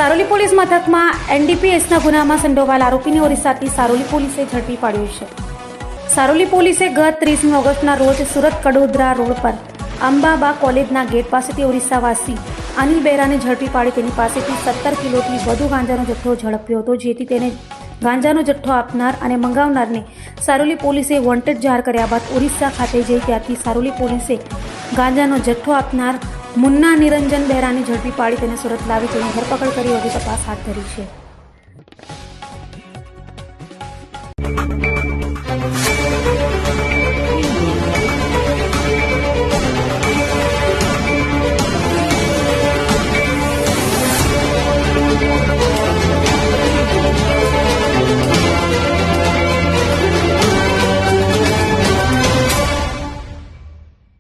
Saroli police મથકમાં એનડીપીએસના ગુનામાં સંડોવાયેલ આરોપીને ઓરિસ્સાથી સારોલી પોલીસે ઝડપી પાડ્યો છે। સારોલી પોલીસે ગત 30 ઓગસ્ટના રોજ સુરત કડોદરા રોડ પર અંબાબા કોલેજના ગેટ પાસેથી ઓરિસ્સાવાસી અનિલ બેરાને ઝડપી પાડી તેની પાસેથી 17 કિલોથી વધુ ગાંજાનો જથ્થો ઝડપ્યો હતો, જેથી તેને ગાંજાનો જથ્થો આપનાર અને મંગાવનારને સારોલી પોલીસે વોન્ટેડ જાહેર કર્યા બાદ ઓરિસ્સા ખાતે જઈ ત્યાંથી સારોલી પોલીસે ગાંજાનો જથ્થો આપનાર મુન્ના નિરંજન બેરાને ઝડપી પાડી તેને સુરત લાવી તેની ધરપકડ કરી વધુ તપાસ હાથ ધરી છે।